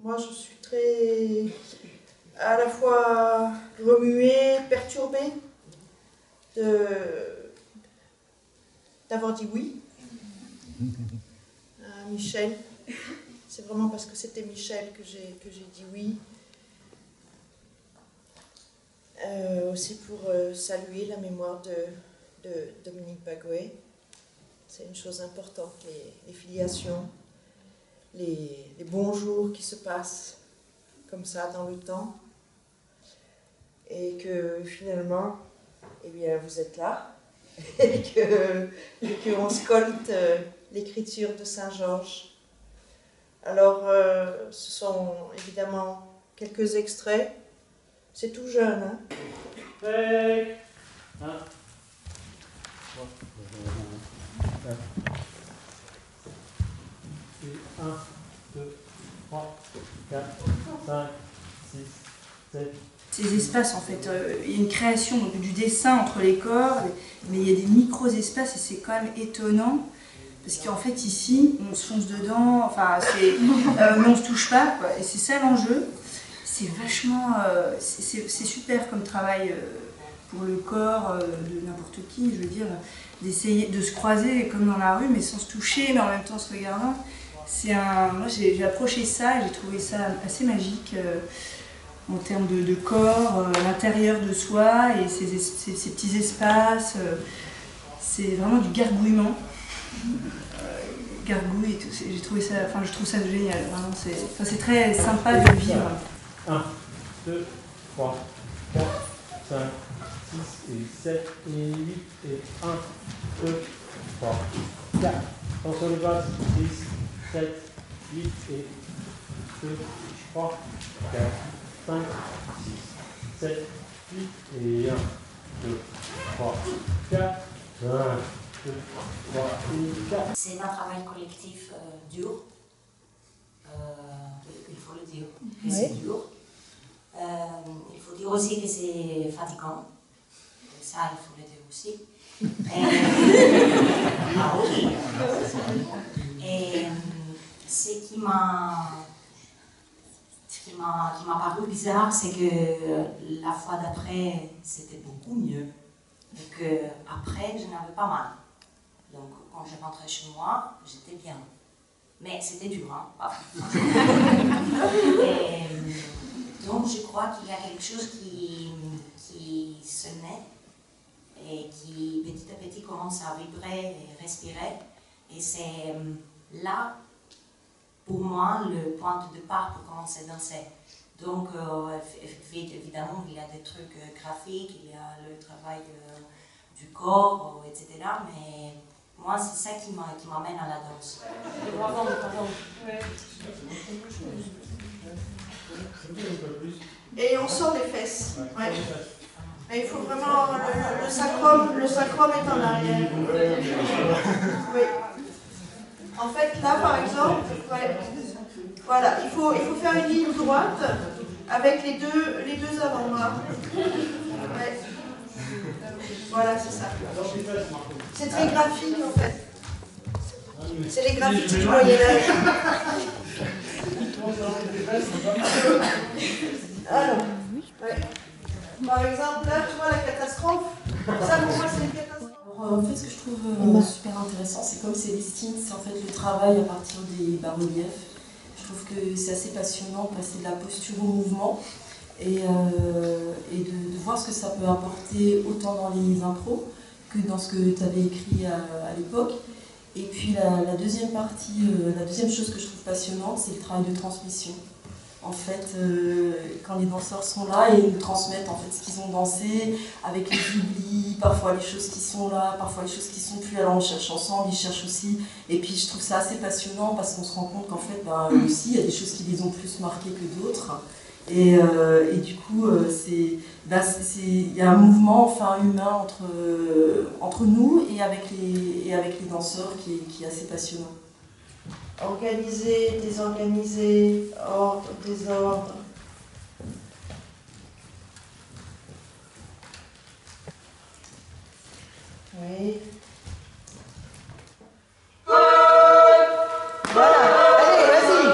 moi je suis très à la fois remuée, perturbée d'avoir dit oui à Michel. C'est vraiment parce que c'était Michel que j'ai dit oui. Aussi pour saluer la mémoire de Dominique Bagoé. C'est une chose importante, les filiations, les bons jours qui se passent comme ça dans le temps. Et que finalement, eh bien, vous êtes là. Et qu'on scollte l'écriture de Saint-Georges. Alors, ce sont évidemment quelques extraits. C'est tout jeune, hein? Et 1, 2, 3, 4, 5, 6, 7. Ces espaces, en fait, il y a une création donc, du dessin entre les corps, mais il y a des micro-espaces et c'est quand même étonnant. Parce qu'en fait, ici, on se fonce dedans, enfin, mais on se touche pas, quoi. Et c'est ça l'enjeu. C'est vachement, c'est super comme travail pour le corps de n'importe qui, je veux dire, d'essayer de se croiser comme dans la rue, mais sans se toucher, mais en même temps se regardant. Moi, j'ai approché ça et j'ai trouvé ça assez magique en termes de corps, à l'intérieur de soi et ces petits espaces. C'est vraiment du gargouillement. Gargouille et tout, j'ai trouvé ça, enfin je trouve ça génial, vraiment c'est très sympa de vivre. 1, 2, 3, 4, 5, 6 et 7 et 8 et 1, 2, 3, 4. Attention les basses, 6, 7, 8 et 2, 3, 4, 5, 6, 7, 8 et 1, 2, 3, 4, 5. C'est un travail collectif dur, il faut le dire, que c'est dur. Il faut dire aussi que c'est fatigant, et ça il faut le dire aussi. Et ce qui m'a paru bizarre, c'est que la fois d'après, c'était beaucoup mieux. Et qu'après, je n'avais pas mal. Donc, quand je rentrais chez moi, j'étais bien. Mais c'était dur, hein. Et donc, je crois qu'il y a quelque chose qui se naît et qui, petit à petit, commence à vibrer et respirer. Et c'est là, pour moi, le point de départ pour commencer à danser. Donc, évidemment, il y a des trucs graphiques, il y a le travail du corps, etc. Mais moi, c'est ça qui m'amène à la danse. Et on sort les fesses. Ouais. Mais il faut vraiment... Le sacrum est en arrière. Oui. En fait, là, par exemple, ouais. Voilà, il faut faire une ligne droite avec les deux avant-bras. Ouais. Voilà, c'est ça. C'est très graphique, en fait. C'est les graphiques du Moyen-Âge. Alors, ouais. Par exemple, là, tu vois la catastrophe. Ça, pour moi, c'est une catastrophe. En fait, ce que je trouve super intéressant, c'est comme Célestine, c'est en fait le travail à partir des bas-reliefs. Je trouve que c'est assez passionnant de passer de la posture au mouvement et de voir ce que ça peut apporter autant dans les impros que dans ce que tu avais écrit à l'époque. Et puis la deuxième partie, la deuxième chose que je trouve passionnante, c'est le travail de transmission. En fait, quand les danseurs sont là et nous transmettent en fait ce qu'ils ont dansé, avec les oublis, parfois les choses qui sont là, parfois les choses qui sont plus, alors on cherche ensemble, ils cherchent aussi. Et puis je trouve ça assez passionnant parce qu'on se rend compte qu'en fait, aussi, il y a des choses qui les ont plus marquées que d'autres. Et du coup, il y a un mouvement enfin, humain entre nous et avec les danseurs qui est assez passionnant. Organiser, désorganiser, ordre, désordre. Oui. Voilà, allez, vas-y.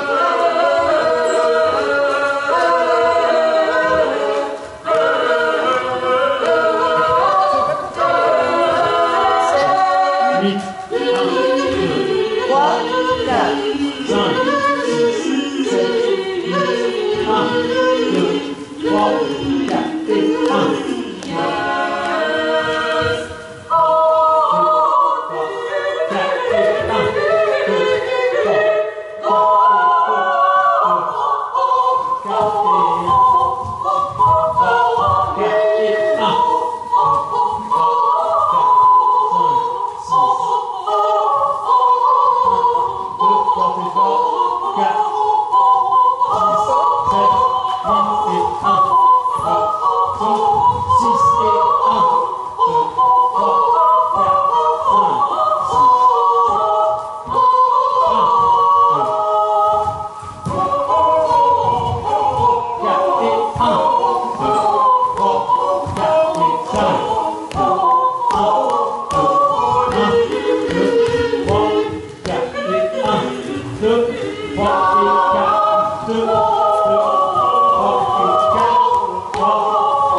2, 3, 4, 3,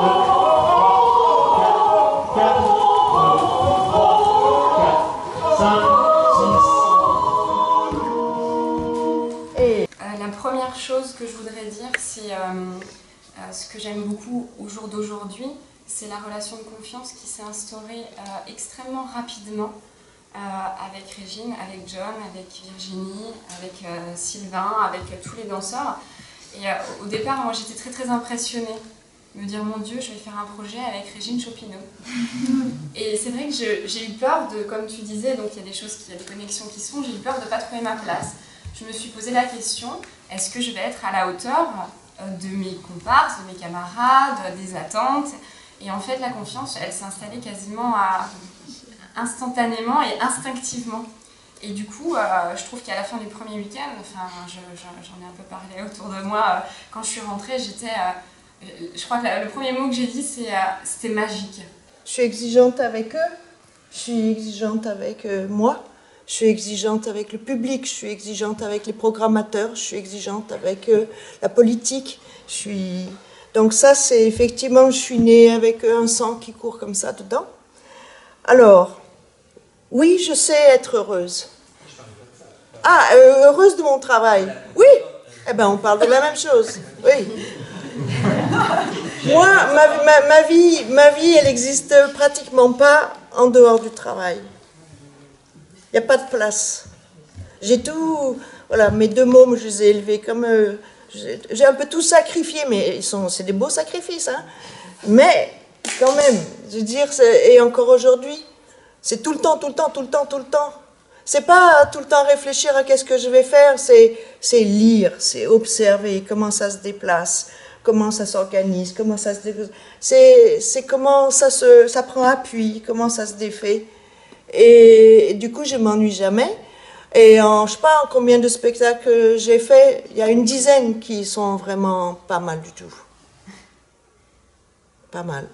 2, 3, 4, 5, 6. La première chose que je voudrais dire, c'est ce que j'aime beaucoup au jour d'aujourd'hui, c'est la relation de confiance qui s'est instaurée extrêmement rapidement avec Régine, avec John, avec Virginie, avec Sylvain, avec tous les danseurs. Et au départ, moi j'étais très impressionnée. Me dire, mon Dieu, je vais faire un projet avec Régine Chopineau. Et c'est vrai que j'ai eu peur de, comme tu disais, donc il y a des choses, il y a des connexions qui se font, j'ai eu peur de ne pas trouver ma place. Je me suis posé la question, est-ce que je vais être à la hauteur de mes comparses, de mes camarades, des attentes? Et en fait, la confiance, elle s'est installée quasiment instantanément et instinctivement. Et du coup, je trouve qu'à la fin du premier week-end, enfin, j'en ai un peu parlé autour de moi, quand je suis rentrée, j'étais... je crois que le premier mot que j'ai dit, c'était magique. Je suis exigeante avec eux, je suis exigeante avec moi, je suis exigeante avec le public, je suis exigeante avec les programmateurs, je suis exigeante avec la politique. Donc ça, c'est effectivement, je suis née avec un sang qui court comme ça dedans. Alors, oui, je sais être heureuse. Ah, heureuse de mon travail. Oui, eh ben on parle de la même chose. Oui. Moi, ma vie, elle n'existe pratiquement pas en dehors du travail. Il n'y a pas de place. J'ai tout... Voilà, mes deux mômes, je les ai élevés comme... j'ai un peu tout sacrifié, mais c'est des beaux sacrifices, hein. Mais, quand même, je veux dire, et encore aujourd'hui, c'est tout le temps. C'est pas tout le temps réfléchir à qu'est-ce que je vais faire, c'est lire, c'est observer comment ça se déplace, comment ça s'organise, comment ça se déplace. C'est comment ça prend appui, comment ça se défait. Et du coup, je m'ennuie jamais. Et je sais pas combien de spectacles j'ai fait, il y a une dizaine qui sont vraiment pas mal du tout. Pas mal.